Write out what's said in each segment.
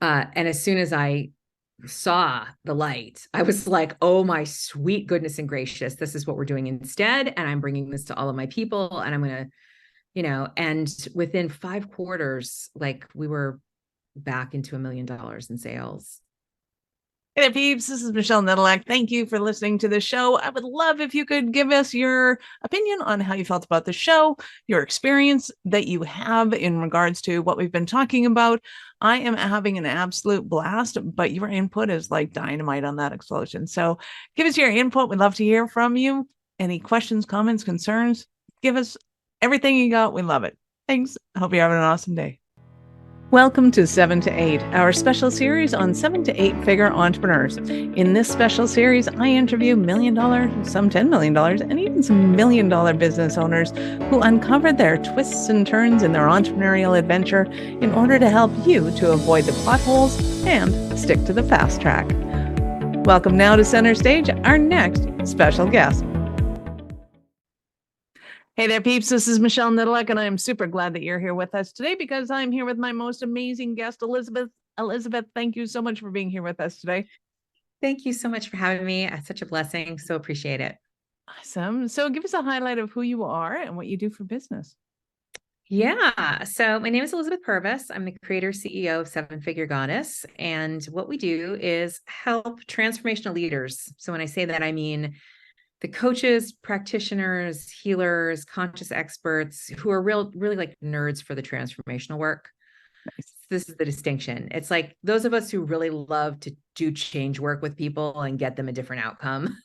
And as soon as I saw the light, I was like, oh my sweet goodness and gracious, this is what we're doing instead. And I'm bringing this to all of my people. And I'm going to, and within 5 quarters, like we were back into $1 million in sales. Hey there, peeps. This is Michelle Nedelak. Thank you for listening to the show. I would love if you could give us your opinion on how you felt about the show, your experience that you have in regards to what we've been talking about. I am having an absolute blast, but your input is like dynamite on that explosion. So give us your input. We'd love to hear from you. Any questions, comments, concerns? Give us everything you got. We love it. Thanks. I hope you're having an awesome day. Welcome to 7 to 8, our special series on 7 to 8 figure entrepreneurs. In this special series, I interview $1 million, some $10 million, and even some $1 million business owners who uncovered their twists and turns in their entrepreneurial adventure in order to help you to avoid the potholes and stick to the fast track. Welcome now to center stage, our next special guest. Hey there, peeps. This is Michelle Nedelak, and I am super glad that you're here with us today because I'm here with my most amazing guest, Elizabeth. Elizabeth, thank you so much for being here with us today. Thank you so much for having me. It's such a blessing. So appreciate it. Awesome. So give us a highlight of who you are and what you do for business. Yeah. So my name is Elizabeth Purvis. I'm the creator CEO of Seven Figure Goddess. And what we do is help transformational leaders. So when I say that, I mean the coaches, practitioners, healers, conscious experts who are really like nerds for the transformational work. Nice. This is the distinction. It's like those of us who really love to do change work with people and get them a different outcome.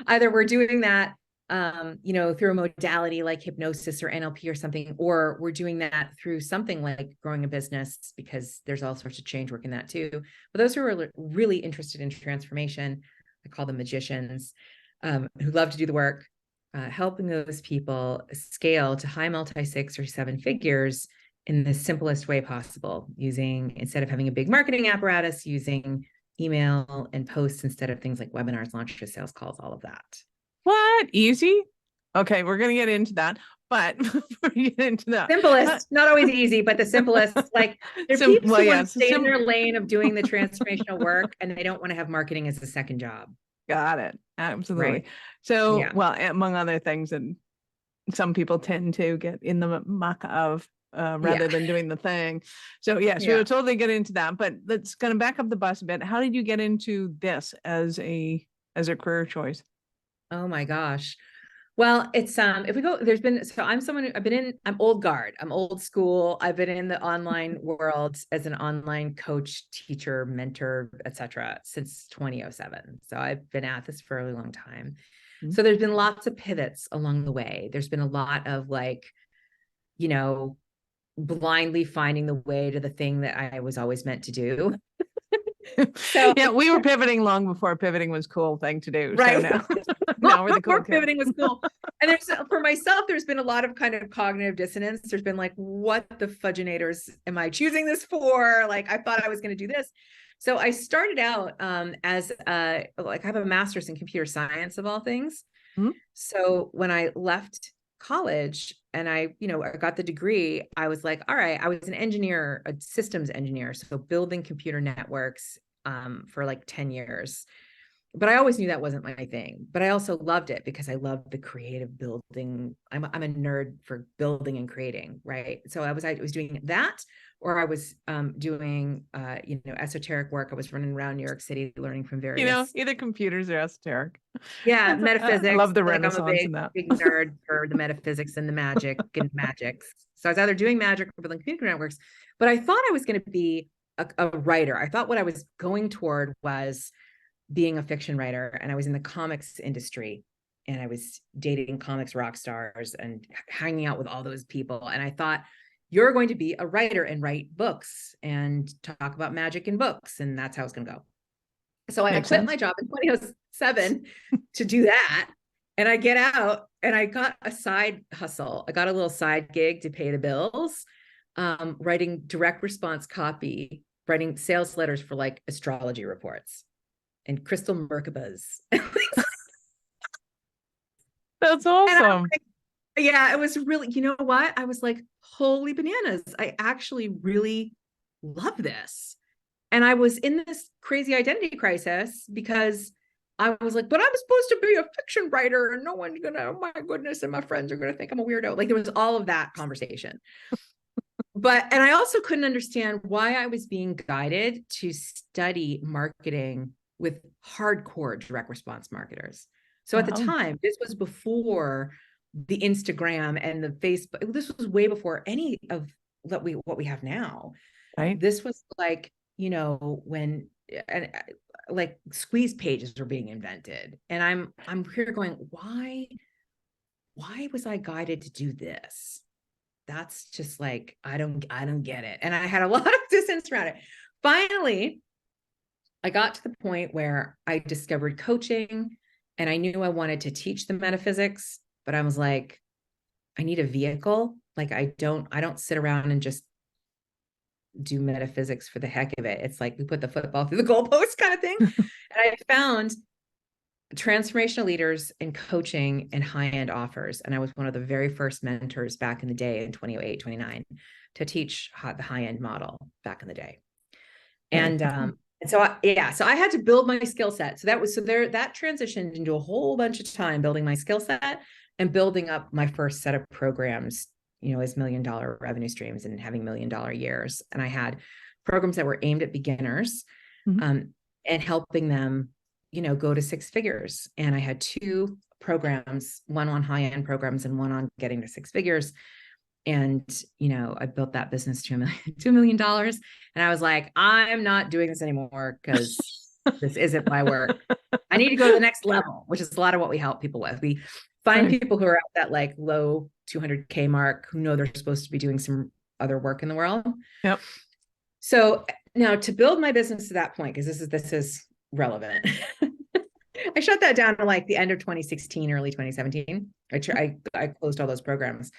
Either we're doing that, through a modality like hypnosis or NLP or something, or we're doing that through something like growing a business, because there's all sorts of change work in that too. But those who are really interested in transformation, I call them magicians, who love to do the work, helping those people scale to high multi-6 or 7 figures in the simplest way possible, using, instead of having a big marketing apparatus, using email and posts instead of things like webinars, launches, sales calls, all of that. What? Easy? Okay, we're going to get into that. But before we get into that, simplest, not always easy, but the simplest. Like there are people who want to stay in their lane of doing the transformational work, and they don't want to have marketing as a second job. Got it. Absolutely. Right. So, yeah. Well, among other things, and some people tend to get in the muck of rather than doing the thing. So yes, we'll totally get into that. But let's kind of back up the bus a bit. How did you get into this as a career choice? Oh my gosh. Well, it's if we go, I'm old guard, I'm old school. I've been in the online world as an online coach, teacher, mentor, etc. since 2007. So I've been at this for a really long time. Mm-hmm. So there's been lots of pivots along the way. There's been a lot of blindly finding the way to the thing that I was always meant to do. So yeah, we were pivoting long before pivoting was a cool thing to do. Right. So now we're the cool pivoting was cool. And for myself, there's been a lot of kind of cognitive dissonance. There's been like, what the fudginators am I choosing this for? Like, I thought I was going to do this. So I started out as I have a master's in computer science of all things. Mm-hmm. So when I left college and I got the degree, I was like, all right, I was an engineer, a systems engineer. So building computer networks for like 10 years. But I always knew that wasn't my thing, but I also loved it because I love the creative building. I'm a nerd for building and creating. Right. So I was doing that, or I was doing, esoteric work. I was running around New York City, learning from various, either computers or esoteric. Yeah. Metaphysics. I love the Renaissance in that. Big nerd for the metaphysics and the magic and magics. So I was either doing magic or building computer networks, but I thought I was going to be a writer. I thought what I was going toward was being a fiction writer, and I was in the comics industry, and I was dating comics rock stars and hanging out with all those people. And I thought, you're going to be a writer and write books and talk about magic in books. And that's how it's going to go. So I quit my job in 2007 to do that. And I get out and I got a side hustle. I got a little side gig to pay the bills, writing direct response copy, writing sales letters for like astrology reports and crystal Merkabas. That's awesome. Like, yeah, it was really, you know what? I was like, holy bananas. I actually really love this. And I was in this crazy identity crisis because I was like, but I'm supposed to be a fiction writer and no one's gonna, oh my goodness, and my friends are gonna think I'm a weirdo. Like there was all of that conversation. And I also couldn't understand why I was being guided to study marketing with hardcore direct response marketers. So at the time, this was before the Instagram and the Facebook. This was way before any of what we have now. Right. This was like, when and like squeeze pages were being invented. And I'm here going, why was I guided to do this? That's just like, I don't get it. And I had a lot of distance around it. Finally, I got to the point where I discovered coaching and I knew I wanted to teach the metaphysics, but I was like, I need a vehicle. Like I don't sit around and just do metaphysics for the heck of it. It's like we put the football through the goalpost kind of thing. And I found transformational leaders in coaching and high-end offers. And I was one of the very first mentors back in the day in 2008, 29 to teach the high-end model back in the day. And so I had to build my skill set. So that transitioned into a whole bunch of time building my skill set and building up my first set of programs, as $1 million revenue streams and having $1 million years. And I had programs that were aimed at beginners, and helping them, go to six figures. And I had two programs, one on high-end programs and one on getting to six figures. And, I built that business to $2 million. And I was like, I'm not doing this anymore because this isn't my work. I need to go to the next level, which is a lot of what we help people with. We find people who are at that like low 200K mark, who know they're supposed to be doing some other work in the world. Yep. So now to build my business to that point, because this is relevant. I shut that down to like the end of 2016, early 2017. I closed all those programs.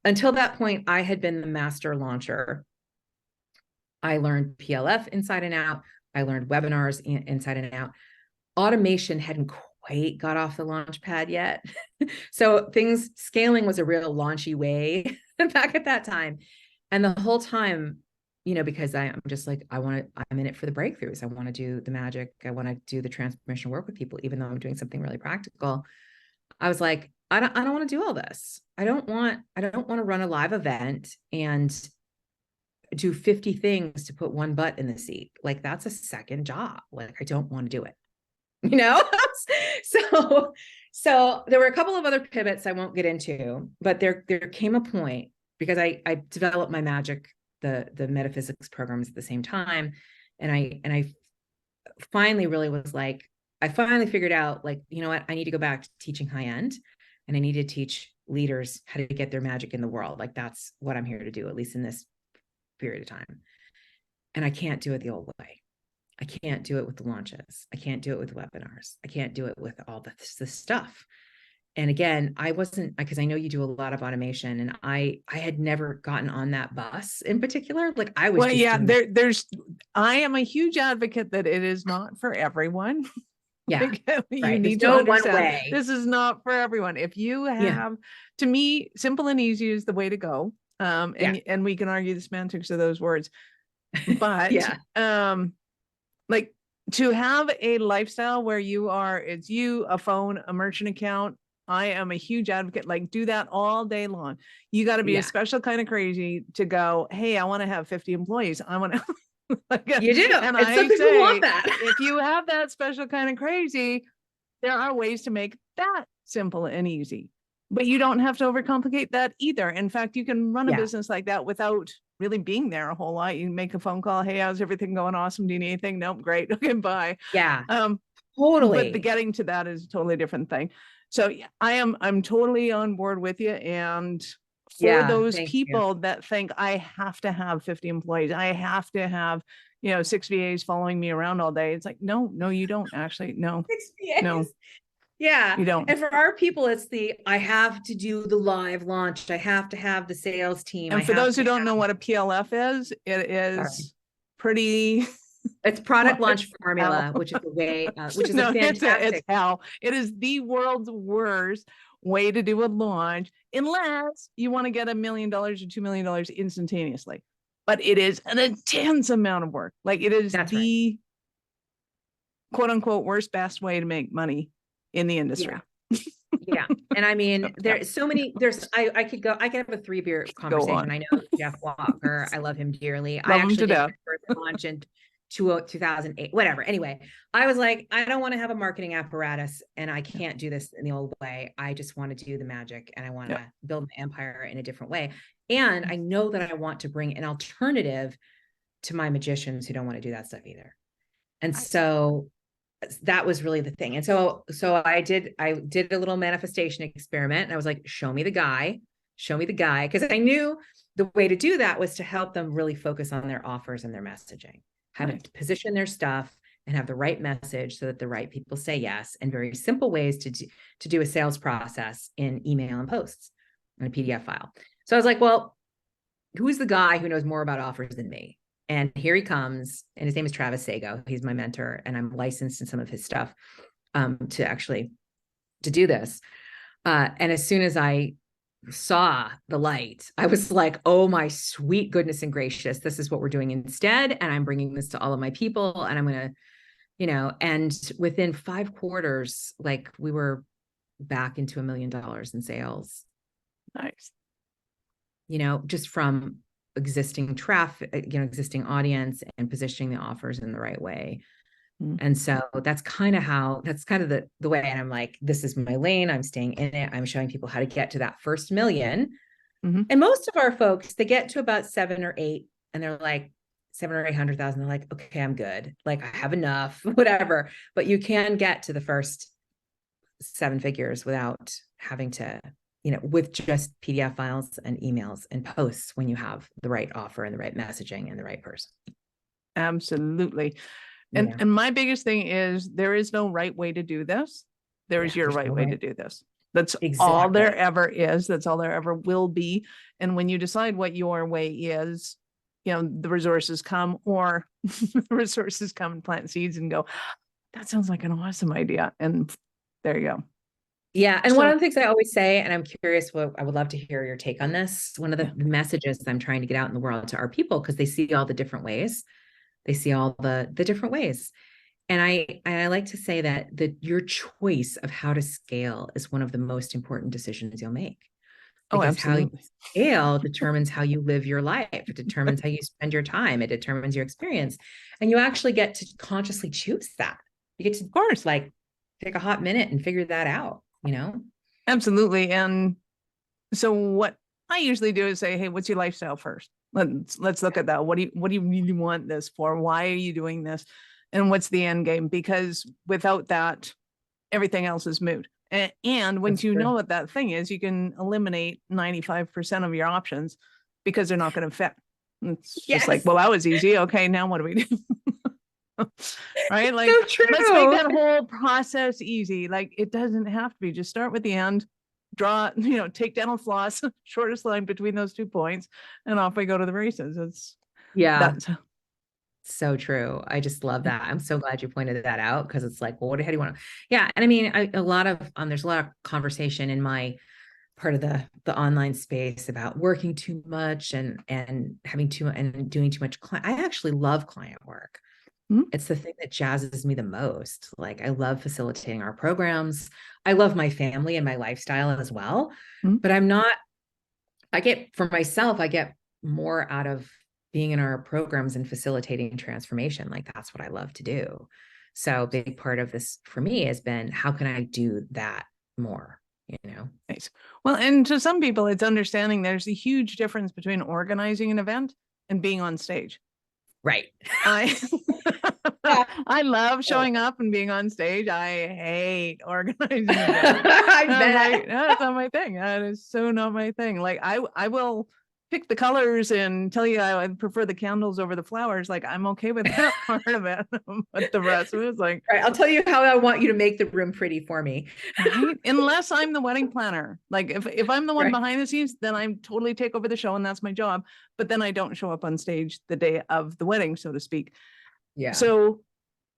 Until that point, I had been the master launcher. I learned PLF inside and out. I learned webinars inside and out. Automation hadn't quite got off the launch pad yet. So scaling was a real launchy way back at that time. And the whole time, because I'm just like, I'm in it for the breakthroughs. I want to do the magic. I want to do the transformational work with people, even though I'm doing something really practical. I was like, I don't want to do all this. I don't want to run a live event and do 50 things to put one butt in the seat. Like that's a second job. Like I don't want to do it, So there were a couple of other pivots I won't get into, but there came a point because I developed my magic, the metaphysics programs at the same time. And I finally really was like, I finally figured out like, you know what, I need to go back to teaching high end and I need to teach leaders how to get their magic in the world. Like that's what I'm here to do, at least in this period of time. And I can't do it the old way. I can't do it with the launches. I can't do it with webinars. I can't do it with all this stuff. And again, I wasn't, because I know you do a lot of automation and I had never gotten on that bus in particular. Like I was, I am a huge advocate that it is not for everyone. Yeah. You need to understand this is not for everyone. If you have, to me, simple and easy is the way to go. And we can argue the semantics of those words, but like to have a lifestyle where it's you, a phone, a merchant account. I am a huge advocate, like do that all day long. You got to be a special kind of crazy to go, hey, I want to have 50 employees. I want to you do. And some people want that. If you have that special kind of crazy, there are ways to make that simple and easy, but you don't have to overcomplicate that either. In fact, you can run a business like that without really being there a whole lot. You make a phone call. Hey, how's everything going? Awesome. Do you need anything? Nope. Great. Okay. Bye. Yeah. Totally. But the getting to that is a totally different thing. So I'm totally on board with you. And for those people that think I have to have 50 employees, I have to have, 6 VAs following me around all day. It's like, no, you don't actually. No, 6 VAs. No, yeah, you don't. And for our people, it's I have to do the live launch. I have to have the sales team. And for those who don't know what a PLF is, it is pretty. It's product launch formula, which is a way, which is a fantastic. It's hell. It is the world's worst way to do a launch, unless you want to get $1 million or $2 million instantaneously. but it is an intense amount of work. Like it is That's right. the quote unquote worst, best way to make money in the industry. Yeah. And I mean, there's so many, I could have a 3 beer conversation. I know Jeff Walker. I love him dearly. I Love him to actually did my death. first launch in 2008, whatever. Anyway, I was like, I don't want to have a marketing apparatus and I can't do this in the old way. I just want to do the magic and I want to build my empire in a different way. And I know that I want to bring an alternative to my magicians who don't want to do that stuff either. And so that was really the thing. And so I did a little manifestation experiment and I was like, show me the guy. Cause I knew the way to do that was to help them really focus on their offers and their messaging, how to position their stuff and have the right message so that the right people say yes, and very simple ways to do a sales process in email and posts in a PDF file. So I was like, well, who's the guy who knows more about offers than me? And here he comes, and his name is Travis Sago. He's my mentor, and I'm licensed in some of his stuff to do this. And as soon as I saw the light, I was like, oh my sweet goodness and gracious, this is what we're doing instead. And I'm bringing this to all of my people, and I'm going to, and within 5 quarters, like we were back into $1 million in sales. Nice. Just from existing traffic, existing audience, and positioning the offers in the right way. And so that's kind of the way. And I'm like, this is my lane. I'm staying in it. I'm showing people how to get to that first million. And most of our folks, they get to about 7 or 8 and they're like 7 or 800,000. They're like, okay, I'm good. Like I have enough, whatever. But you can get to the first 7 figures without having to, with just PDF files and emails and posts when you have the right offer and the right messaging and the right person. Absolutely. And my biggest thing is there is no right way to do this. There's your right way to do this. That's all there ever is. That's all there ever will be. And when you decide what your way is, the resources come, or the resources come and plant seeds and go, that sounds like an awesome idea. And there you go. Yeah. And one of the things I always say, and I'm curious, I would love to hear your take on this. One of the messages that I'm trying to get out in the world to our people, because they see all the different ways. They see all the different ways. And I like to say that your choice of how to scale is one of the most important decisions you'll make. Because how you scale determines how you live your life. It determines how you spend your time. It determines your experience. And you actually get to consciously choose that. You get to, of course, like take a hot minute and figure that out, Absolutely. And so what I usually do is say, hey, what's your lifestyle first? Let's look at that. What do you really want this for? Why are you doing this? And what's the end game? Because without that, everything else is moot. And once you know what that thing is, you can eliminate 95% of your options because they're not going to fit. It's just like, well, that was easy. Okay, now what do we do? Right? Like, let's make that whole process easy. Like, it doesn't have to be. Just start with the end. Draw, take dental floss, shortest line between those 2 points, and off we go to the races. That's so true. I just love that. I'm so glad you pointed that out, because it's like, well, how do you want to? Yeah. And I mean, there's a lot of conversation in my part of the online space about working too much and having and doing too much I actually love client work. It's the thing that jazzes me the most. Like, I love facilitating our programs. I love my family and my lifestyle as well. But I get more out of being in our programs and facilitating transformation. Like, that's what I love to do. So a big part of this for me has been, how can I do that more? Nice. Well, and to some people, it's understanding there's a huge difference between organizing an event and being on stage. Right. I love showing up and being on stage. I hate organizing events. That's not my thing. That is so not my thing. Like, I will pick the colors and tell you I prefer the candles over the flowers. Like, I'm okay with that part of it. But the rest of it is like, right, I'll tell you how I want you to make the room pretty for me. Right? Unless I'm the wedding planner. Like, if I'm the one behind the scenes, then I totally take over the show and that's my job. But then I don't show up on stage the day of the wedding, so to speak. Yeah. So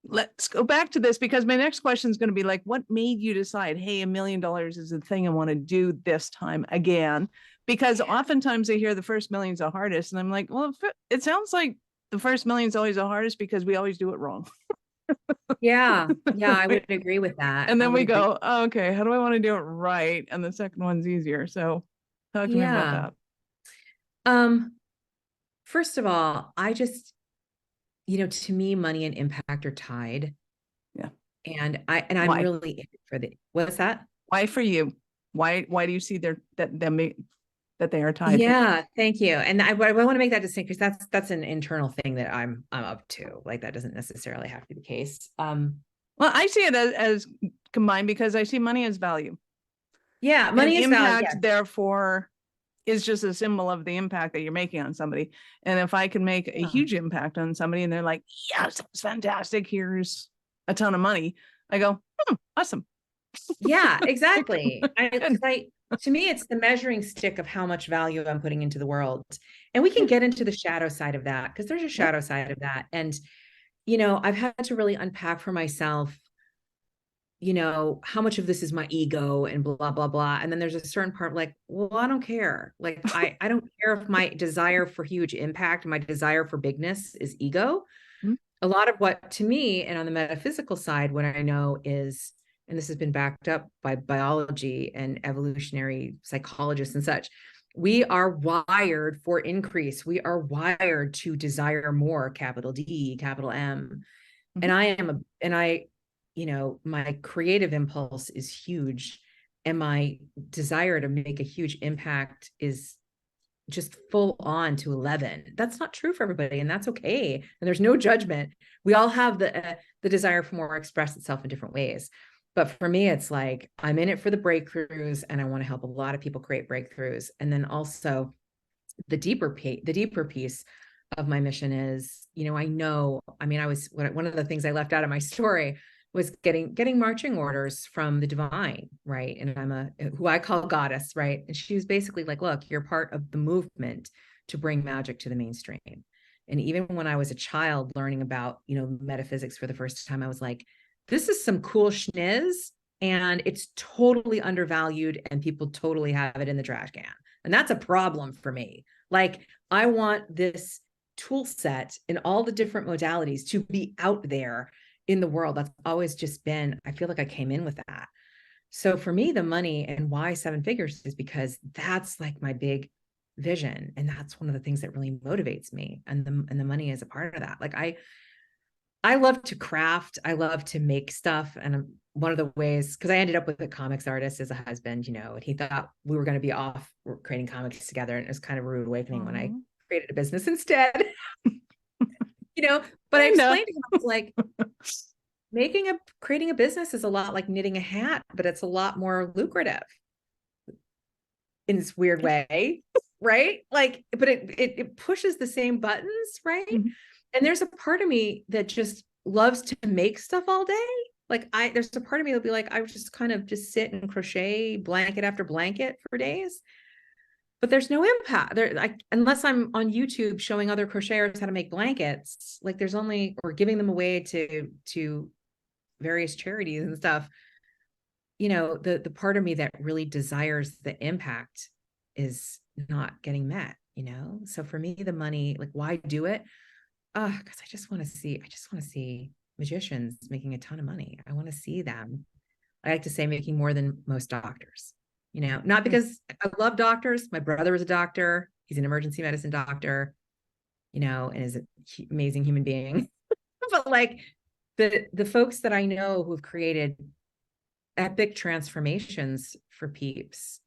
let's go back to this, because my next question is going to be like, what made you decide, hey, $1 million is the thing I want to do this time again? Because oftentimes I hear the first million's the hardest. And I'm like, well, it sounds like the first million's always the hardest because we always do it wrong. Yeah. Yeah. I would agree with that. And I then would we agree. go, oh, okay, how do I want to do it right? And the second one's easier. So talk to me about Yeah. that. Um, First of all, I just, to me, money and impact are tied. Yeah. And I'm Why? really in it for what's that? Why for you? Why do you see that they are tied? Yeah, thank you. And I want to make that distinction because that's an internal thing that I'm up to. Like that doesn't necessarily have to be the case. Well, I see it as combined because I see money as value. Yeah, And money is value. impact, therefore, is just a symbol of the impact that you're making on somebody. And if I can make a huge impact on somebody and they're like, yes, that's fantastic, here's a ton of money, I go, awesome. Yeah, exactly. To me, it's the measuring stick of how much value I'm putting into the world. And we can get into the shadow side of that because there's a shadow side of that. And, I've had to really unpack for myself, how much of this is my ego and blah, blah, blah. And then there's a certain part like, well, I don't care. Like, I don't care if my desire for huge impact, my desire for bigness is ego. Mm-hmm. A lot of what to me, and on the metaphysical side, what I know is, and this has been backed up by biology and evolutionary psychologists and such, we are wired for increase. We are wired to desire more, capital D, capital M. Mm-hmm. My creative impulse is huge. And my desire to make a huge impact is just full on to 11. That's not true for everybody, and that's okay. And there's no judgment. We all have the desire for more express itself in different ways. But for me, it's like I'm in it for the breakthroughs, and I want to help a lot of people create breakthroughs. And then also the deeper piece of my mission is, one of the things I left out of my story was getting marching orders from the divine, right? And I'm who I call goddess, right? And she was basically like, look, you're part of the movement to bring magic to the mainstream. And even when I was a child learning about, metaphysics for the first time, I was like, this is some cool schniz, and it's totally undervalued, and people totally have it in the trash can. And that's a problem for me. Like, I want this tool set in all the different modalities to be out there in the world. That's always just been, I feel like I came in with that. So for me, the money and why seven figures is because that's like my big vision. And that's one of the things that really motivates me. And the money is a part of that. Like I love to craft. I love to make stuff. And one of the ways, because I ended up with a comics artist as a husband, and he thought we were going to be off creating comics together. And it was kind of a rude awakening when I created a business instead, but I explained to him, I was like, creating a business is a lot like knitting a hat, but it's a lot more lucrative in this weird way. Right. Like, but it pushes the same buttons. Right. Mm-hmm. And there's a part of me that just loves to make stuff all day. Like there's a part of me that'll be like, I would just kind of just sit and crochet blanket after blanket for days. But there's no impact there. Unless I'm on YouTube showing other crocheters how to make blankets, like there's only, or giving them away to various charities and stuff. The part of me that really desires the impact is not getting met, So for me, the money, like, why do it? Because I just want to see magicians making a ton of money. I want to see them. I like to say making more than most doctors, not because I love doctors. My brother is a doctor. He's an emergency medicine doctor, and is an amazing human being. But like the folks that I know who've created epic transformations for peeps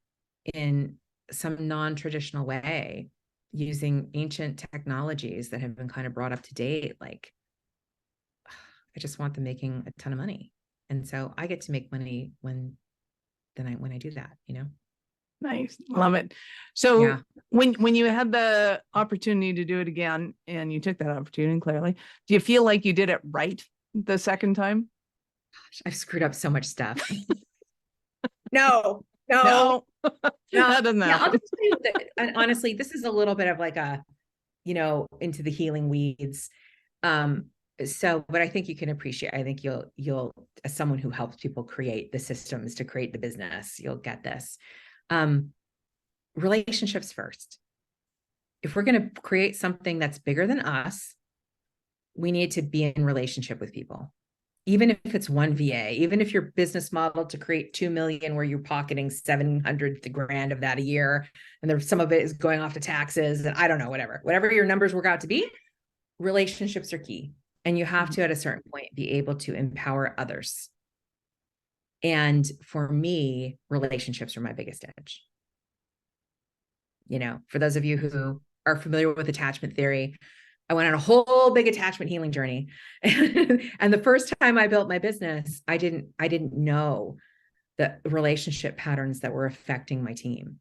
in some non-traditional way, using ancient technologies that have been kind of brought up to date. Like, I just want them making a ton of money. And so I get to make money when I do that, Nice. Love it. So yeah. when you had the opportunity to do it again and you took that opportunity, clearly, do you feel like you did it right the second time? Gosh, I've screwed up so much stuff. No. That doesn't happen. I'll just tell you that, and honestly, this is a little bit of like into the healing weeds. So, but I think you can appreciate, I think you'll, as someone who helps people create the systems to create the business, you'll get this. Relationships first. If we're going to create something that's bigger than us, we need to be in relationship with people. Even if it's one VA, even if your business model to create 2 million where you're pocketing 700 grand of that a year, and there's some of it is going off to taxes, and I don't know, whatever your numbers work out to be, relationships are key. And you have to, at a certain point, be able to empower others. And for me, relationships are my biggest edge. You know, for those of you who are familiar with attachment theory, I went on a whole big attachment healing journey. And the first time I built my business, I didn't know the relationship patterns that were affecting my team.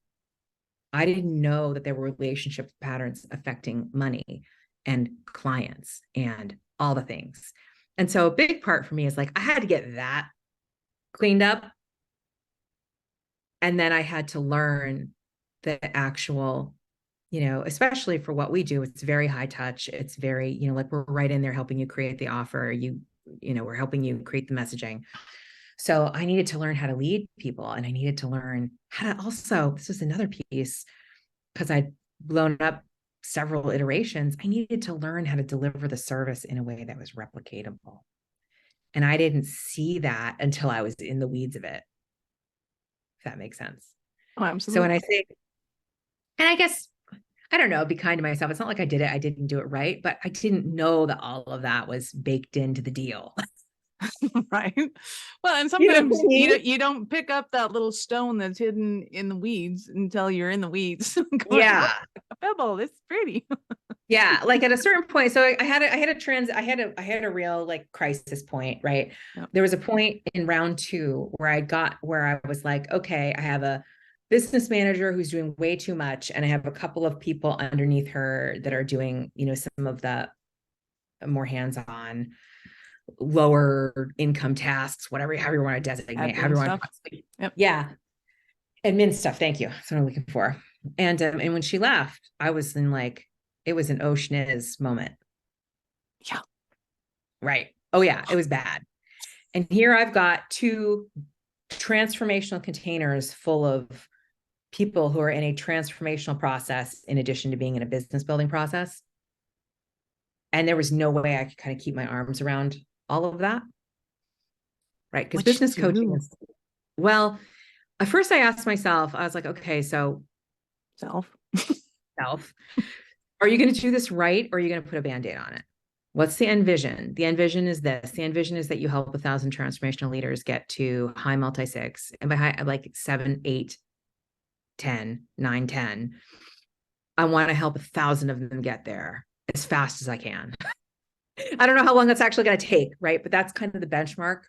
I didn't know that there were relationship patterns affecting money and clients and all the things. And so a big part for me is like, I had to get that cleaned up. And then I had to learn the actual, you know, especially for what we do, it's very high touch. It's very, you know, like we're right in there helping you create the offer. You know, we're helping you create the messaging. So I needed to learn how to lead people, and I needed to learn how to also, this was another piece, because I'd blown up several iterations, I needed to learn how to deliver the service in a way that was replicatable. And I didn't see that until I was in the weeds of it, if that makes sense. Oh, absolutely. So when I say, and I guess, I don't know, be kind to myself. It's not like I didn't do it right, but I didn't know that all of that was baked into the deal. Right. Well, and You know sometimes what I mean? you don't pick up that little stone that's hidden in the weeds until you're in the weeds. Going, Yeah. a pebble, it's pretty. Yeah, like at a certain point, so I had a real like crisis point, right? Yep. There was a point in round 2 where I was like, okay, I have a business manager who's doing way too much, and I have a couple of people underneath her that are doing, you know, some of the more hands-on, lower income tasks, however you want to designate, however you want to. Yep. Yeah, admin stuff. Thank you. That's what I'm looking for. And when she left, I was in like, it was an oh schniz moment. Yeah. Right. Oh yeah, it was bad. And here I've got 2 transformational containers full of people who are in a transformational process in addition to being in a business building process. And there was no way I could kind of keep my arms around all of that. Right. Because business coaching is, well, at first I asked myself, I was like, okay, so self, are you going to do this right? Or are you going to put a Band-Aid on it? What's the end vision? The end vision is this. The end vision is that you help 1,000 transformational leaders get to high multi-6, and by high, like 7, 8, 10, 9, 10. I want to help 1,000 of them get there as fast as I can. I don't know how long that's actually going to take, right? But that's kind of the benchmark.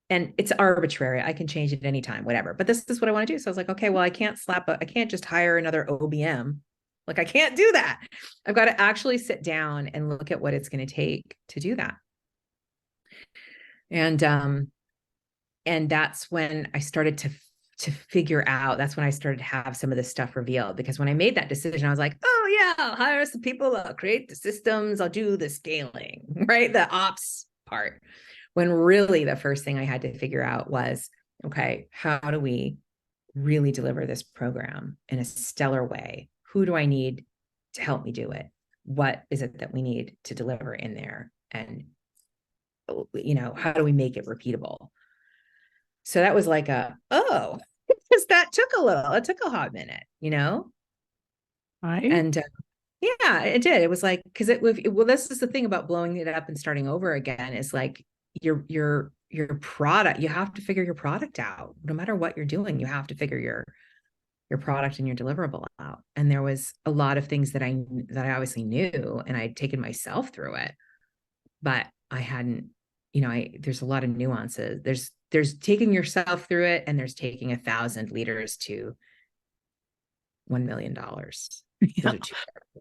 And it's arbitrary. I can change it anytime, whatever. But this is what I want to do. So I was like, okay, well, I can't just hire another OBM. Like, I can't do that. I've got to actually sit down and look at what it's going to take to do that. And that's when I started to figure out, that's when I started to have some of this stuff revealed. Because when I made that decision, I was like, oh yeah, I'll hire some people, I'll create the systems, I'll do the scaling, right? The ops part. When really the first thing I had to figure out was, okay, how do we really deliver this program in a stellar way? Who do I need to help me do it? What is it that we need to deliver in there? And, you know, how do we make it repeatable? So that was like because that took it took a hot minute, you know? Right. And yeah, it did. It was like, because well, this is the thing about blowing it up and starting over again, is like your product, you have to figure your product out. No matter what you're doing, you have to figure your product and your deliverable out. And there was a lot of things that I obviously knew, and I'd taken myself through it, but I hadn't, you know, there's a lot of nuances. There's taking yourself through it, and there's taking 1,000 leaders to $1 million. Yeah.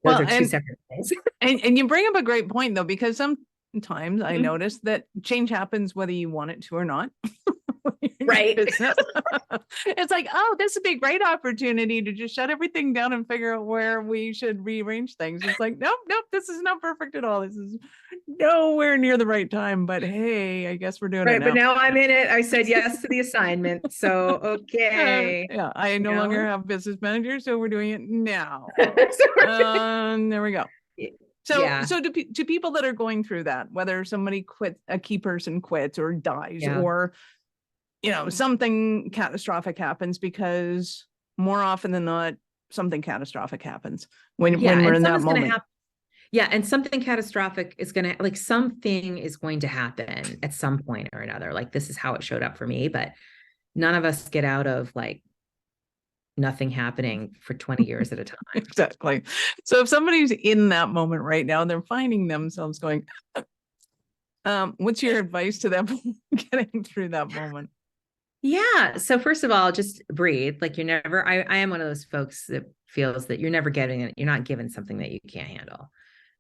Those are two separate things. And you bring up a great point, though, because sometimes I notice that change happens whether you want it to or not. Right. It's like, oh, this would be a great opportunity to just shut everything down and figure out where we should rearrange things. It's like, nope, this is not perfect at all. This is nowhere near the right time, but hey, I guess we're doing it Right. now. But now I'm in it. I said yes to the assignment. So, okay. Yeah, I no longer have business manager, so we're doing it now. There we go. So, Yeah. so to people that are going through that, whether somebody quits, a key person quits or dies, or something catastrophic happens, because more often than not, something catastrophic happens when we're in that moment. Yeah, and something catastrophic is going to, like, something is going to happen at some point or another. Like, this is how it showed up for me, but none of us get out of like nothing happening for 20 years at a time. Exactly. So if somebody's in that moment right now, they're finding themselves going, what's your advice to them getting through that moment? Yeah. So first of all, just breathe. Like, you're never, I am one of those folks that feels that you're never getting it. You're not given something that you can't handle.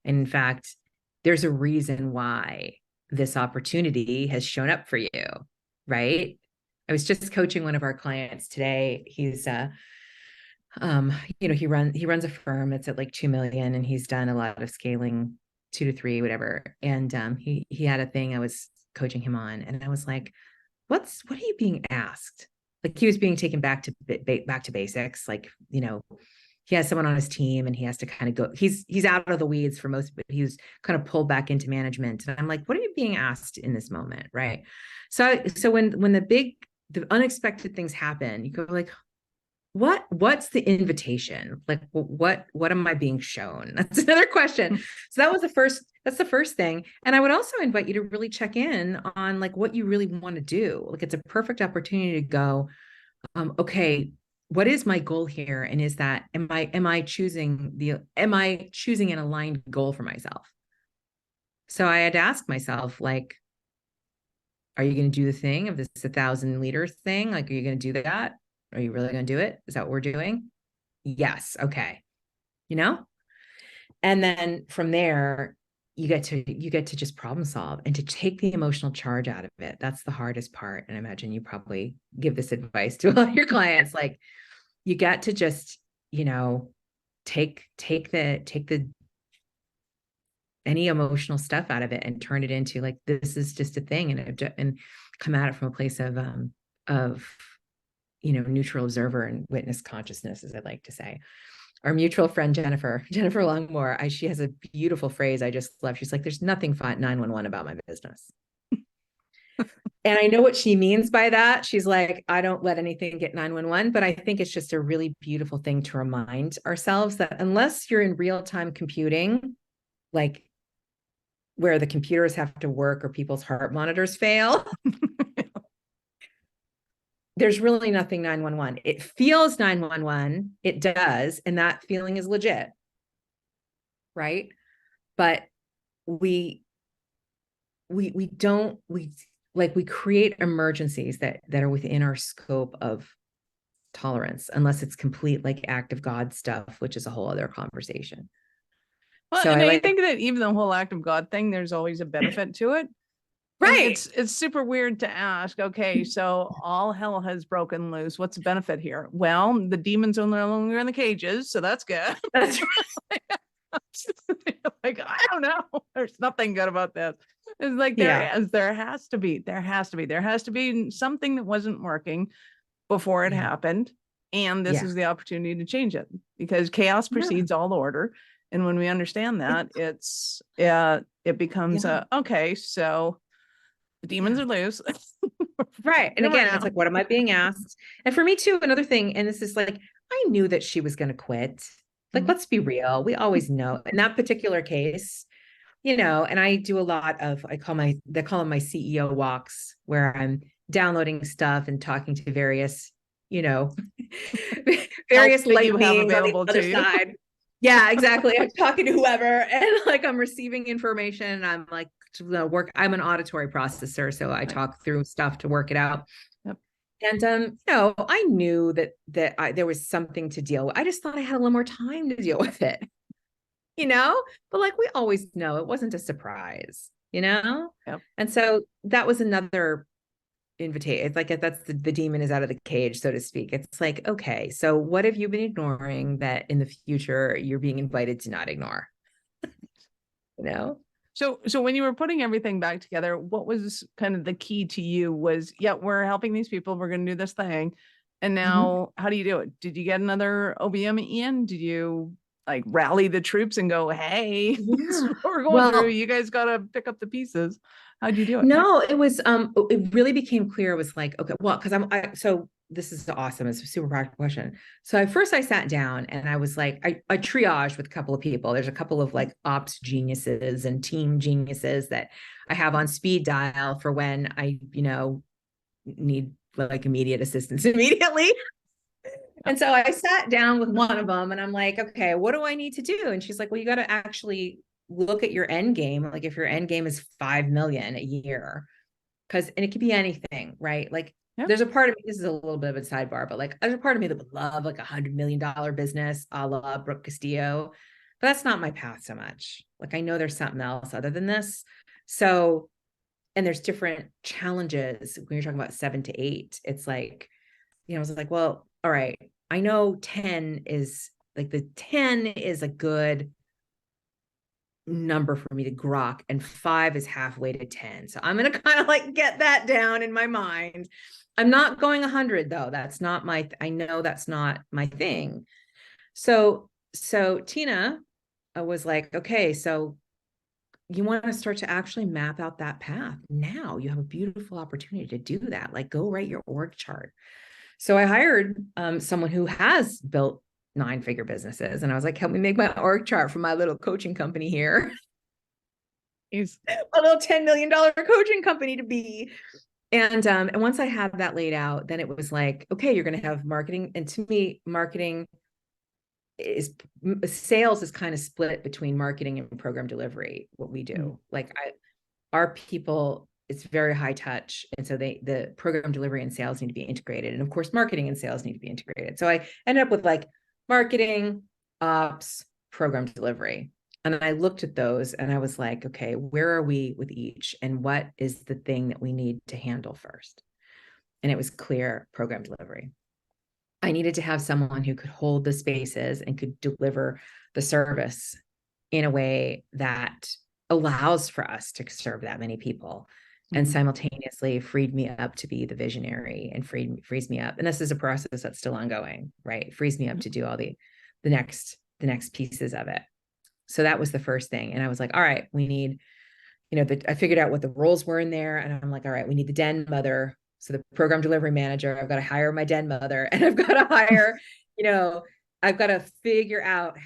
And in fact, there's a reason why this opportunity has shown up for you, right? I was just coaching one of our clients today. He's he runs a firm that's at like 2 million, and he's done a lot of scaling, 2 to 3, whatever. And he had a thing I was coaching him on, and I was like, what are you being asked? Like, he was being taken back to basics. Like, he has someone on his team and he has to kind of go, he's out of the weeds for most, but he's kind of pulled back into management. And I'm like, what are you being asked in this moment? Right. So when the unexpected things happen, you go like, what's the invitation? Like, what am I being shown? That's another question. So that's the first thing. And I would also invite you to really check in on like what you really want to do. Like, it's a perfect opportunity to go, okay, what is my goal here? And is that, am I choosing an aligned goal for myself? So I had to ask myself, like, are you going to do the thing of this 1,000 liter thing? Like, are you going to do that? Are you really going to do it? Is that what we're doing? Yes. Okay. And then from there, you get to just problem solve and to take the emotional charge out of it. That's the hardest part. And I imagine you probably give this advice to a lot of your clients. Like, you got to just, take the any emotional stuff out of it and turn it into like, this is just a thing, and come at it from a place of neutral observer and witness consciousness, as I like to say. Our mutual friend Jennifer Longmore, she has a beautiful phrase I just love. She's like, there's nothing 911 about my business. And I know what she means by that. She's like, I don't let anything get 911, but I think it's just a really beautiful thing to remind ourselves that unless you're in real-time computing, like where the computers have to work or people's heart monitors fail, there's really nothing 911. It feels 911. It does. And that feeling is legit. Right. But we create emergencies that are within our scope of tolerance, unless it's complete like act of God stuff, which is a whole other conversation. Well, so and I think that even the whole act of God thing, there's always a benefit to it. Right. It's super weird to ask, okay, so all hell has broken loose. What's the benefit here? Well, the demons are no longer in the cages, so that's good. That's right. Like, I don't know. There's nothing good about this. It's like there has to be something that wasn't working before it happened. And this is the opportunity to change it, because chaos precedes all order. And when we understand that, it becomes okay, so the demons are loose. Right. And again, it's like, what am I being asked? And for me too, another thing, and this is like, I knew that she was going to quit. Like, let's be real. We always know in that particular case, and I do a lot of, they call them my CEO walks, where I'm downloading stuff and talking to various, various light beings on the other side. Yeah, exactly. I'm talking to whoever, and like, I'm receiving information, and I'm like, I'm an auditory processor. So I talk through stuff to work it out. Yep. And, I knew that there was something to deal with. I just thought I had a little more time to deal with it, but like, we always know it wasn't a surprise, Yep. And so that was another invitation. It's like, that's the demon is out of the cage, so to speak. It's like, okay, so what have you been ignoring that in the future you're being invited to not ignore? So when you were putting everything back together, what was kind of the key to you was, yeah, we're helping these people. We're going to do this thing. And now how do you do it? Did you get another OBM in? Did you like rally the troops and go, hey, this is Yeah. what we're going through. Well, You guys got to pick up the pieces. How'd you do it? no, it really became clear. It was like, okay, well, because so this is awesome. It's a super practical question. So at first I sat down and I was like, I triaged with a couple of people. There's a couple of like ops geniuses and team geniuses that I have on speed dial for when I, need like immediate assistance immediately. And so I sat down with one of them and I'm like, okay, what do I need to do? And she's like, well, you got to actually look at your end game. Like if your end game is 5 million a year, and it could be anything, right? Like there's a part of me, this is a little bit of a sidebar, but like there's a part of me that would love like $100 million business a la Brooke Castillo, but that's not my path so much. Like I know there's something else other than this. So, and there's different challenges when you're talking about 7 to 8. It's like, I was like, well, all right, I know 10 is like the 10 is a good number for me to grok, and 5 is halfway to 10. So I'm going to kind of like get that down in my mind. I'm not going 100 though. That's not I know that's not my thing. So Tina was like, okay, so you want to start to actually map out that path. Now you have a beautiful opportunity to do that. Like go write your org chart. So I hired someone who has built 9-figure businesses. And I was like, help me make my org chart for my little coaching company here. He's a little $10 million coaching company to be. And once I had that laid out, then it was like, okay, you're going to have marketing. And to me, sales is kind of split between marketing and program delivery, what we do. Like our people, it's very high touch. And so the program delivery and sales need to be integrated. And of course, marketing and sales need to be integrated. So I ended up with like marketing, ops, program delivery. And I looked at those and I was like, okay, where are we with each? And what is the thing that we need to handle first? And it was clear program delivery. I needed to have someone who could hold the spaces and could deliver the service in a way that allows for us to serve that many people and simultaneously freed me up to be the visionary and frees me up. And this is a process that's still ongoing, right? Frees me up to do all the next pieces of it. So that was the first thing. And I was like, all right, we need, I figured out what the roles were in there. And I'm like, all right, we need the den mother. So the program delivery manager, I've got to hire my den mother, and I've got to hire, I've got to figure out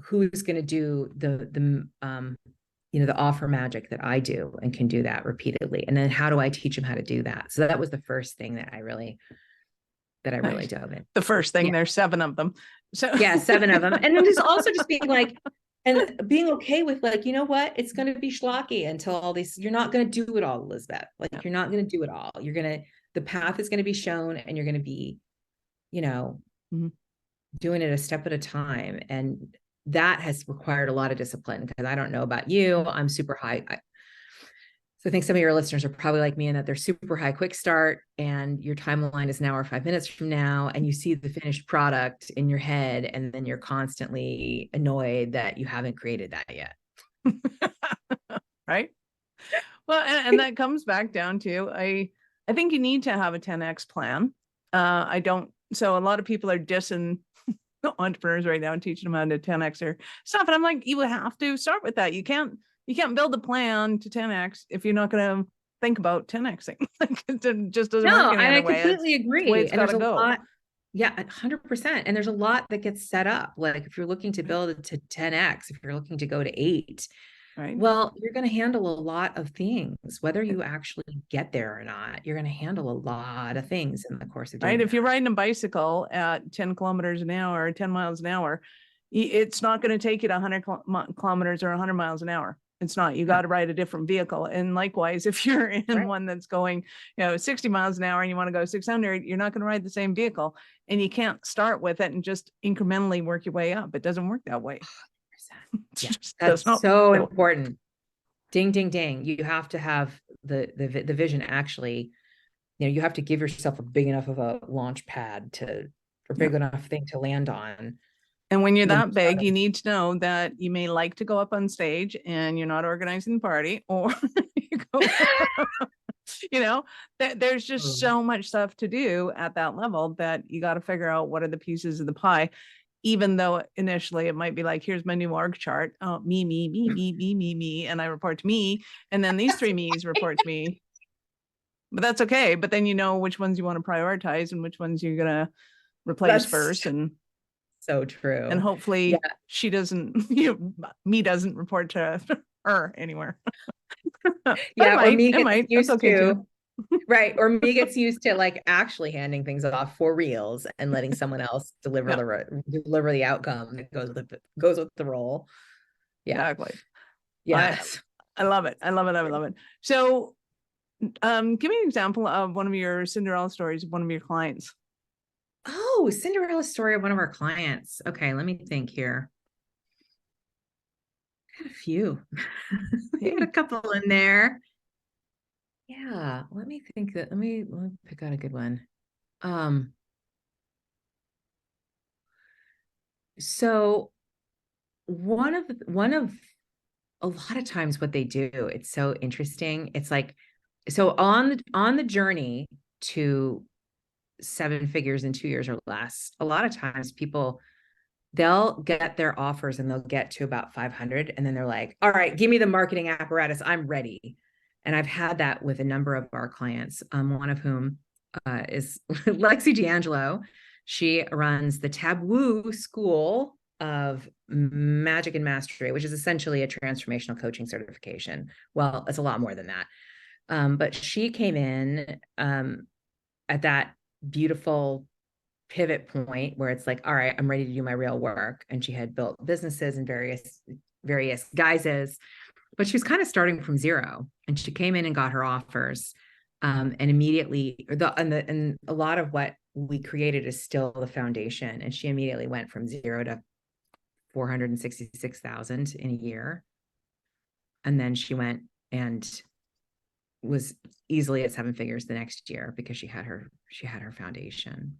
who's going to do the offer magic that I do and can do that repeatedly. And then how do I teach them how to do that? So that was the first thing that I really dove in. The first thing, there's 7 of them. So yeah, 7 of them. And then there's also just being like, and being okay with like, you know what, it's going to be schlocky until all these, you're not going to do it all, Elizabeth. Like you're not going to do it all. The path is going to be shown, and you're going to be, doing it a step at a time. And that has required a lot of discipline, because I don't know about you. I'm super high. So I think some of your listeners are probably like me in that they're super high quick start, and your timeline is an hour, 5 minutes from now, and you see the finished product in your head, and then you're constantly annoyed that you haven't created that yet. Right. Well, and that comes back down to, I think you need to have a 10X plan. So a lot of people are dissing entrepreneurs right now and teaching them how to 10X their stuff. And I'm like, you have to start with that. You can't build a plan to 10X if you're not going to think about 10Xing. Like it just doesn't work in any way. I completely agree. It's and there's a go. lot. Yeah, 100%. And there's a lot that gets set up. Like if you're looking to build it to 10X, if you're looking to go to 8, right. Well, you're going to handle a lot of things, whether you actually get there or not. You're going to handle a lot of things in the course of doing right. that. If you're riding a bicycle at 10 kilometers an hour or 10 miles an hour, it's not going to take you to 100 kilometers or 100 miles an hour. It's not. You got to ride a different vehicle. And likewise, if you're in one that's going, 60 miles an hour and you want to go 600, you're not going to ride the same vehicle. And you can't start with it and just incrementally work your way up. It doesn't work that way. Yeah, that's so important. Ding, ding, ding. You have to have the vision. Actually, you have to give yourself a big enough of a launch pad or big enough thing to land on. And when you're The that big, you need to know that you may like to go up on stage and you're not organizing the party, or you go, there's just so much stuff to do at that level that you got to figure out what are the pieces of the pie. Even though initially it might be like, here's my new org chart. Oh, me, and I report to me. And then these three me's report to me. But that's okay. But then you know which ones you want to prioritize and which ones you're going to replace first. And so true. And hopefully she doesn't, me doesn't report to her anywhere. Yeah, or me gets used to, too. Right. Or me gets used to like actually handing things off for reals and letting someone else deliver the outcome that goes with the role. Yeah. Exactly. Yes. I love it. I love it. So give me an example of one of your Cinderella stories of one of your clients. Oh, Cinderella story of one of our clients. Okay, let me think here. I had a few. I had a couple in there. Yeah, let me think let me pick out a good one. So one of a lot of times what they do, it's so interesting. It's like, so on the journey to 7 figures in 2 years or less, a lot of times they'll get their offers and they'll get to about 500. And then they're like, all right, give me the marketing apparatus. I'm ready. And I've had that with a number of our clients, one of whom is Lexi D'Angelo. She runs the Taboo School of Magic and Mastery, which is essentially a transformational coaching certification. Well, it's a lot more than that. But she came in at that beautiful pivot point where it's like, all right, I'm ready to do my real work. And she had built businesses in various guises, but she was kind of starting from zero. And she came in and got her offers. And immediately and a lot of what we created is still the foundation. And she immediately went from 0 to 466,000 in a year. And then she went and was easily at 7 figures the next year because she had her foundation.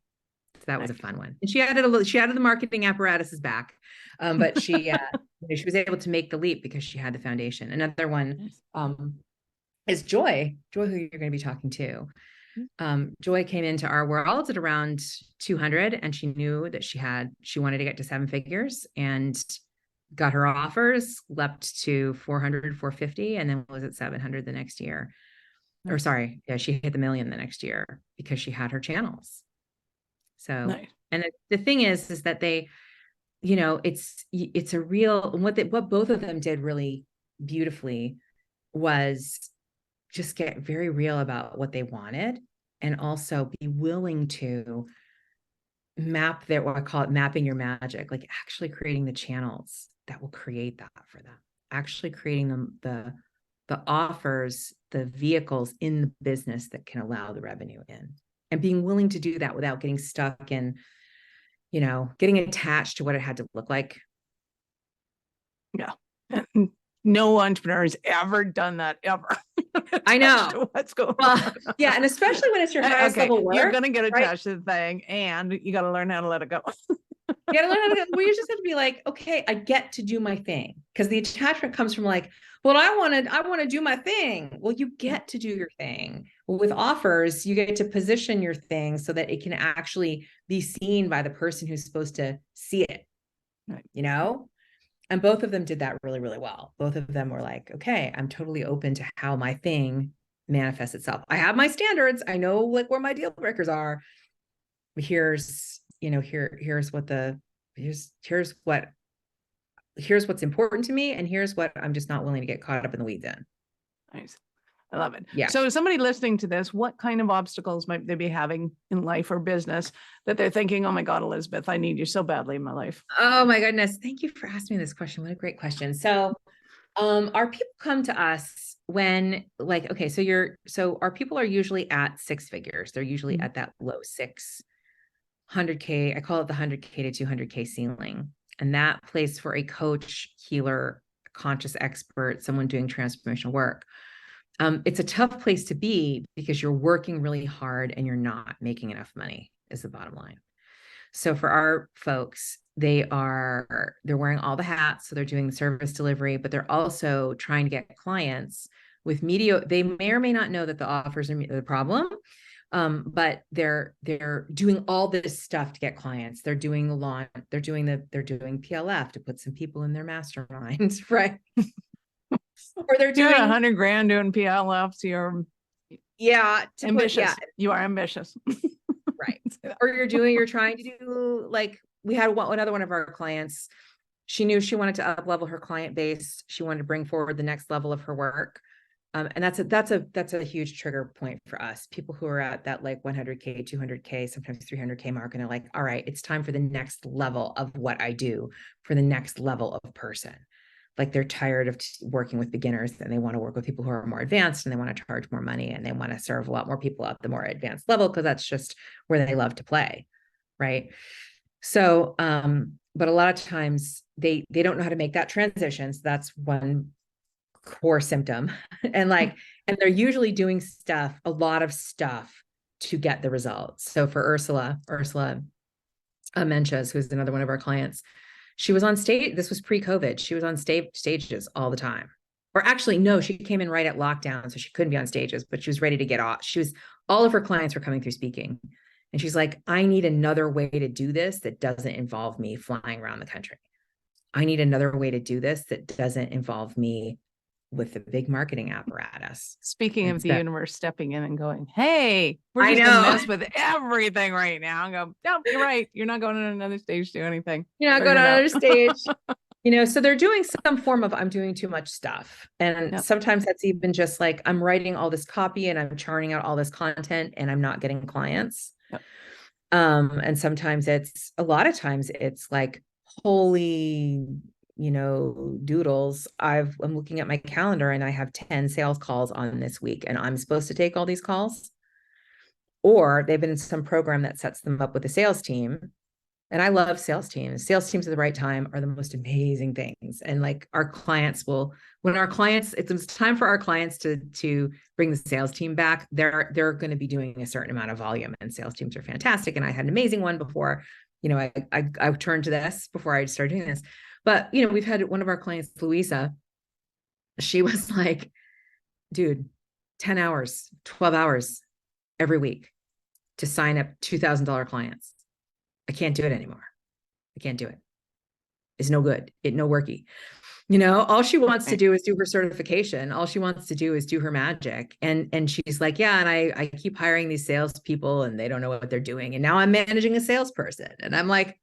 So that was a fun one. And she added the marketing apparatuses back. But she was able to make the leap because she had the foundation. Another one is Joy, who you're going to be talking to. Joy came into our world at around 200, and she knew that she wanted to get to 7 figures and got her offers, leapt to 400, 450, and then was at 700 the next year. Or sorry, she hit the million the next year because she had her channels. So, and the thing is that they, it's a real, what both of them did really beautifully was just get very real about what they wanted and also be willing to map what I call it, mapping your magic, like actually creating the channels that will create that for them, actually creating them, the offers, the vehicles in the business that can allow the revenue in, and being willing to do that without getting stuck in, getting attached to what it had to look like. Yeah. No entrepreneur has ever done that ever. I know what's going on. Yeah, and especially when it's your highest level work, you're going to get attached to the thing, and you got to learn how to let it go. You got to learn how to go. Well, you just have to be like, okay, I get to do my thing, because the attachment comes from like, well, I want to do my thing. Well, you get to do your thing. Well, with offers, you get to position your thing so that it can actually be seen by the person who's supposed to see it. Right. And both of them did that really, really well. Both of them were like, okay, I'm totally open to how my thing manifests itself. I have my standards. I know like where my deal breakers are. Here's what's important to me, and here's what I'm just not willing to get caught up in the weeds in. Nice. I love it. Yeah. So somebody listening to this, what kind of obstacles might they be having in life or business that they're thinking, oh my God, Elizabeth, I need you so badly in my life? Oh my goodness. Thank you for asking me this question. What a great question. So our people come to us when like, okay, so our people are usually at 6 figures. They're usually at that low 100K. I call it the 100K to 200K ceiling. And that place for a coach, healer, conscious expert, someone doing transformational work. It's a tough place to be because you're working really hard and you're not making enough money, is the bottom line. So for our folks, they're wearing all the hats. So they're doing the service delivery, but they're also trying to get clients with media. They may or may not know that the offers are the problem. But they're doing all this stuff to get clients. They're doing the launch, they're doing PLF to put some people in their masterminds, right? Or they're doing $100,000 doing PLFs. You're ambitious. You are ambitious. Right. Or you're trying to do, like, we had another one of our clients. She knew she wanted to up level her client base. She wanted to bring forward the next level of her work. And that's a huge trigger point for us. People who are at that like 100K, 200K, sometimes 300K mark, and they're like, all right, it's time for the next level of what I do, for the next level of person. Like, they're tired of working with beginners, and they want to work with people who are more advanced, and they want to charge more money, and they want to serve a lot more people at the more advanced level, because that's just where they love to play, right? So, but a lot of times they don't know how to make that transition. So that's one core symptom. And they're usually doing a lot of stuff to get the results. So for Ursula Menches, who's another one of our clients, she was on stage. This was pre-COVID. She was on stages all the time. Or actually, no, she came in right at lockdown, so she couldn't be on stages, but she was ready to get off. All of her clients were coming through speaking. And she's like, I need another way to do this that doesn't involve me flying around the country. I need another way to do this that doesn't involve me with the big marketing apparatus. Speaking of the universe stepping in and going, hey, we're just going to mess with everything right now. And go, no, you're right. You're not going on another stage to do anything. You're not going on another stage. So they're doing some form of, I'm doing too much stuff. And sometimes that's even just like, I'm writing all this copy and I'm churning out all this content and I'm not getting clients. Yep. And sometimes a lot of times it's like, holy, doodles. I'm looking at my calendar and I have 10 sales calls on this week, and I'm supposed to take all these calls. Or they've been in some program that sets them up with a sales team. And I love sales teams. Sales teams at the right time are the most amazing things. And like, our clients it's time for our clients to bring the sales team back. They're going to be doing a certain amount of volume, and sales teams are fantastic. And I had an amazing one before, I turned to this before I started doing this. But, we've had one of our clients, Louisa, she was like, dude, 10 hours, 12 hours every week to sign up $2,000 clients. I can't do it anymore. I can't do it. It's no good. No worky. All she wants to do is do her certification. All she wants to do is do her magic. And she's like, yeah. And I keep hiring these salespeople and they don't know what they're doing. And now I'm managing a salesperson. And I'm like,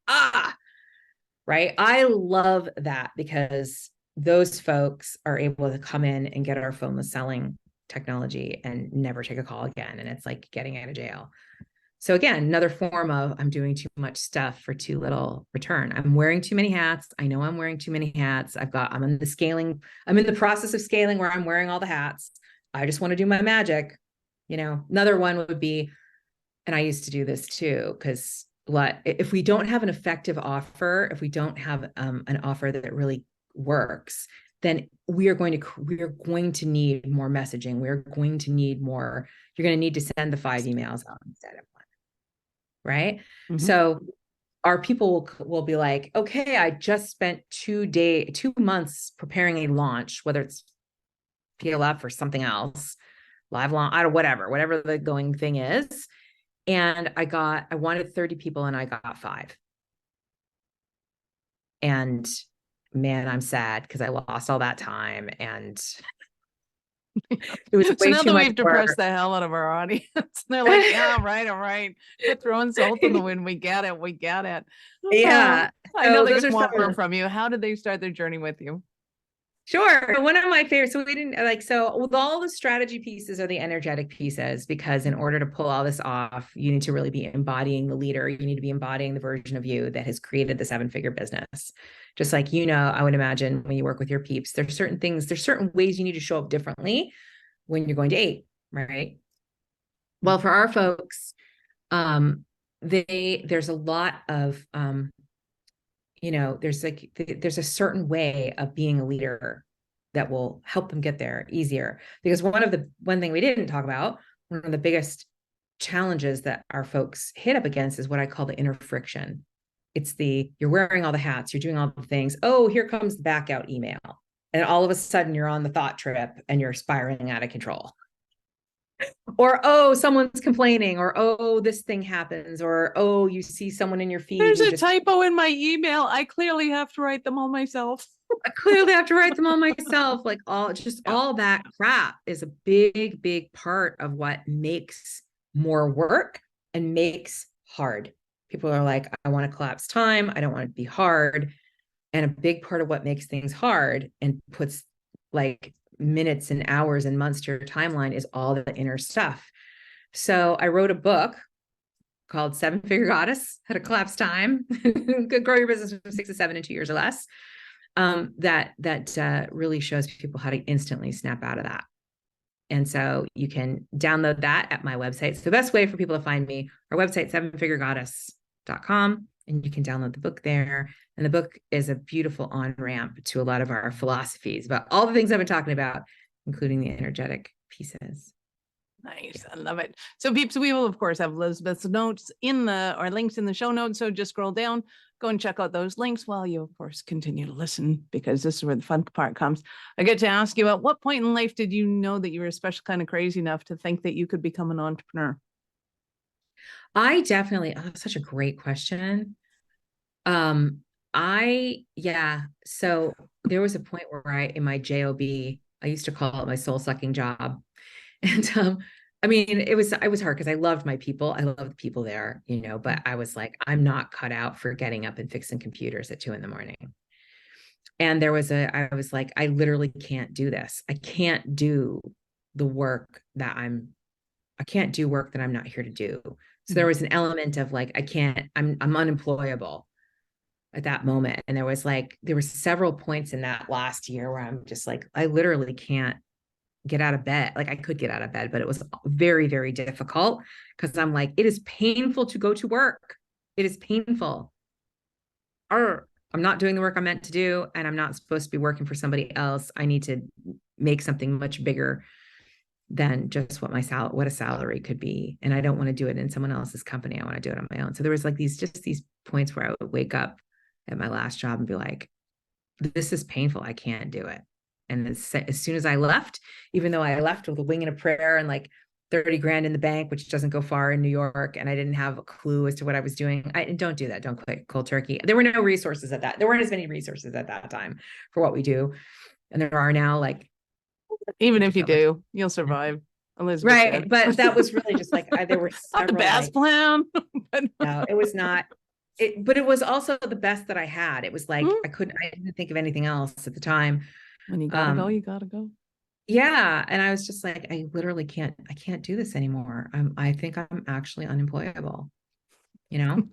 right. I love that, because those folks are able to come in and get our phoneless selling technology and never take a call again. And it's like getting out of jail. So again, another form of, I'm doing too much stuff for too little return. I'm wearing too many hats. I know I'm wearing too many hats. I'm in the process of scaling where I'm wearing all the hats. I just want to do my magic. Another one would be, and I used to do this too, because if we don't have an effective offer, if we don't have an offer that really works, then we are going to need more messaging. You're going to need to send the 5 emails out instead of one. Right. Mm-hmm. So our people will be like, okay, I just spent 2 months preparing a launch, whether it's PLF or something else, live launch, whatever the going thing is. And I wanted 30 people and I got 5. And man, I'm sad because I lost all that time. And it was way now too that much we've depressed the hell out of our audience. They're like, yeah, all right. Quit throwing salt in the wind. We get it. Yeah. I know they just want more from you. How did they start their journey with you? Sure. One of my favorites. So with all the strategy pieces are the energetic pieces, because in order to pull all this off, you need to really be embodying the leader. You need to be embodying the version of you that has created the 7-figure business. Just like, I would imagine when you work with your peeps, there's certain ways you need to show up differently when you're going to 8, right? Well, for our folks, there's a lot of, there's a certain way of being a leader that will help them get there easier. Because one thing we didn't talk about, one of the biggest challenges that our folks hit up against is what I call the inner friction. you're wearing all the hats, you're doing all the things. Oh, here comes the back out email. And all of a sudden you're on the thought trip and you're spiraling out of control. Or, oh, someone's complaining, or, oh, this thing happens, or, oh, you see someone in your feed. There's a typo in my email. I clearly have to write them all myself. I clearly have to write them all myself. Like all that crap is a big, big part of what makes more work and makes hard. People are like, I want to collapse time. I don't want it to be hard. And a big part of what makes things hard and puts like minutes and hours and months to your timeline is all the inner stuff. So I wrote a book called 7-Figure Goddess, How to Collapse Time, Grow Your Business from 6 to 7 in 2 years or less. That really shows people how to instantly snap out of that. And so you can download that at my website. So the best way for people to find me, our website, 7figuregoddess.com, and you can download the book there. And the book is a beautiful on-ramp to a lot of our philosophies about all the things I've been talking about, including the energetic pieces. Nice. I love it. So peeps, we will of course have Elizabeth's notes or links in the show notes. So just scroll down, go and check out those links while you of course continue to listen, because this is where the fun part comes. I get to ask you, at what point in life did you know that you were a special kind of crazy enough to think that you could become an entrepreneur? Such a great question. So there was a point where in my job, I used to call it my soul sucking job. And I mean, it was hard because I loved my people. I loved the people there, but I was like, I'm not cut out for getting up and fixing computers at 2 a.m. And I was like, I literally can't do this. I can't do the work that I can't do work that I'm not here to do. So there was an element of like, I'm unemployable at that moment. And there were several points in that last year where I'm just like, I literally can't get out of bed. Like I could get out of bed, but it was very, very difficult because I'm like, it is painful to go to work. It is painful. I'm not doing the work I'm meant to do, and I'm not supposed to be working for somebody else. I need to make something much bigger than just what a salary could be. And I don't want to do it in someone else's company. I want to do it on my own. So there was like these points where I would wake up at my last job and be like, this is painful. I can't do it. And as soon as I left, even though I left with a wing and a prayer and like 30 grand in the bank, which doesn't go far in New York, and I didn't have a clue as to what I was doing. Don't do that. Don't quit cold turkey. There were no resources at that. There weren't as many resources at that time for what we do. And there are now. Like, even if you do, you'll survive. Elizabeth right. said. But that was really just like, there were not the best plan. But no, it was not. But it was also the best that I had. It was like, I didn't think of anything else at the time. When you gotta go, you gotta go. Yeah. And I was just like, I literally can't do this anymore. I think I'm actually unemployable, And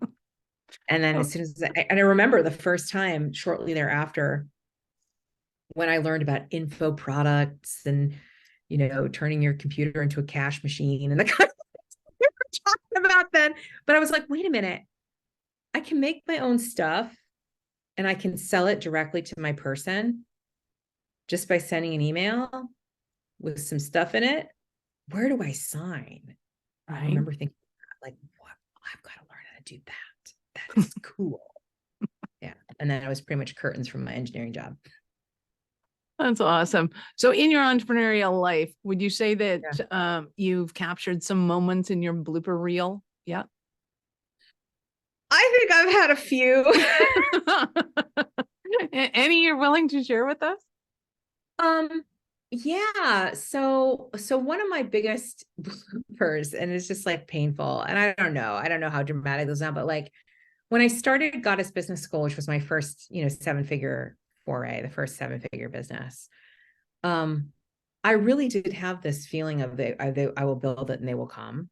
then as soon as I remember the first time shortly thereafter, when I learned about info products and, turning your computer into a cash machine and the kind of things we were talking about then. But I was like, wait a minute, I can make my own stuff and I can sell it directly to my person just by sending an email with some stuff in it. Where do I sign? Right. I remember thinking, like, what? I've got to learn how to do that. That is cool. Yeah. And then I was pretty much curtains from my engineering job. That's awesome. So in your entrepreneurial life, would you say that you've captured some moments in your blooper reel? Yeah. I think I've had a few. Any you're willing to share with us? Yeah. So one of my biggest bloopers, and it's just like painful, and I don't know how dramatic those sound, but like when I started Goddess Business School, which was my first, 7-figure foray, the first 7-figure business, I really did have this feeling of I will build it and they will come.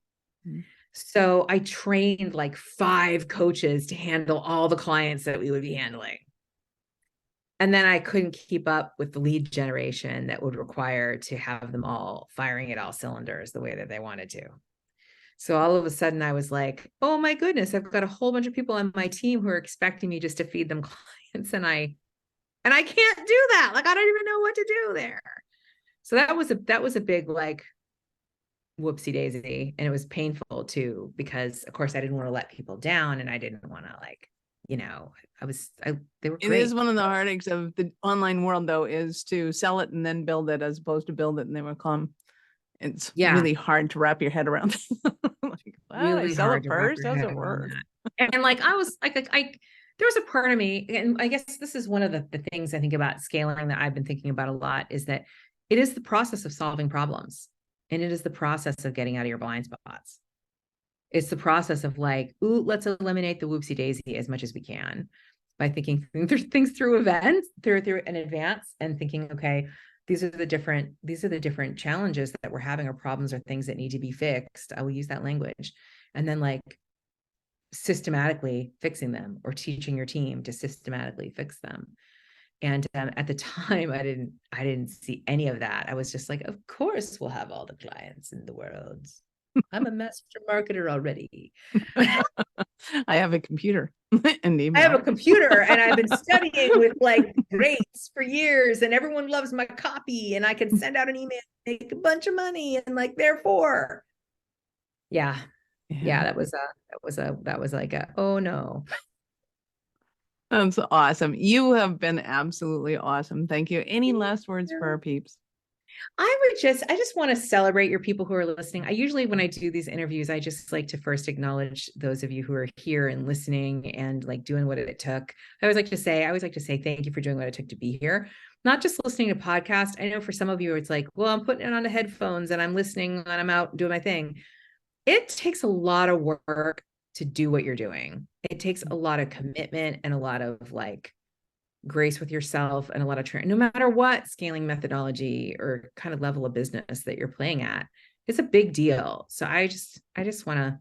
Mm-hmm. So I trained like 5 coaches to handle all the clients that we would be handling. And then I couldn't keep up with the lead generation that would require to have them all firing at all cylinders the way that they wanted to. So all of a sudden I was like, oh my goodness, I've got a whole bunch of people on my team who are expecting me just to feed them clients. And I can't do that. Like, I don't even know what to do there. So that was a big, like, whoopsie daisy. And it was painful too, because of course I didn't want to let people down and I didn't want to like they were It great. is one of the heartaches of the online world, though, is to sell it and then build it as opposed to build it and they will come. It's really hard to wrap your head around. Like, wow, I Really sell hard it to wrap first. your How's head it around work? that. And like, there was a part of me, and I guess this is one of the things I think about scaling that I've been thinking about a lot, is that it is the process of solving problems. And it is the process of getting out of your blind spots. It's the process of like, ooh, let's eliminate the whoopsie daisy as much as we can by thinking things through events, through in advance, and thinking, okay, these are the different challenges that we're having, or problems, or things that need to be fixed. I will use that language. And then like systematically fixing them, or teaching your team to systematically fix them. And at the time, I didn't see any of that. I was just like, of course we'll have all the clients in the world. I'm a master marketer already. I have a computer and email. I have a computer, and I've been studying with like greats for years, and everyone loves my copy, and I can send out an email, make a bunch of money, and like, therefore, that was like a, oh no. That's awesome. You have been absolutely awesome. Thank you. Any last words for our peeps? I just want to celebrate your people who are listening. I usually, when I do these interviews, I just like to first acknowledge those of you who are here and listening and like doing what it took. I always like to say thank you for doing what it took to be here. Not just listening to podcasts. I know for some of you, it's like, well, I'm putting it on the headphones and I'm listening and I'm out doing my thing. It takes a lot of work to do what you're doing. It takes a lot of commitment and a lot of like grace with yourself, and a lot of no matter what scaling methodology or kind of level of business that you're playing at, it's a big deal. So I just want to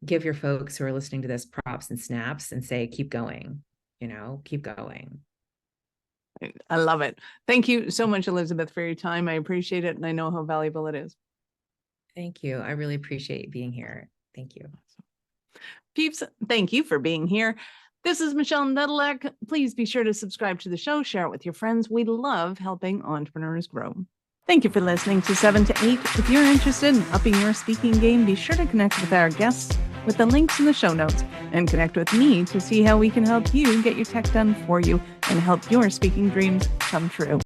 give your folks who are listening to this props and snaps and say, keep going, keep going. I love it. Thank you so much, Elizabeth, for your time. I appreciate it. And I know how valuable it is. Thank you. I really appreciate being here. Thank you. Peeps, thank you for being here. This is Michelle Nedelec. Please be sure to subscribe to the show, share it with your friends. We love helping entrepreneurs grow. Thank you for listening to 7 to 8. If you're interested in upping your speaking game, be sure to connect with our guests with the links in the show notes, and connect with me to see how we can help you get your tech done for you and help your speaking dreams come true.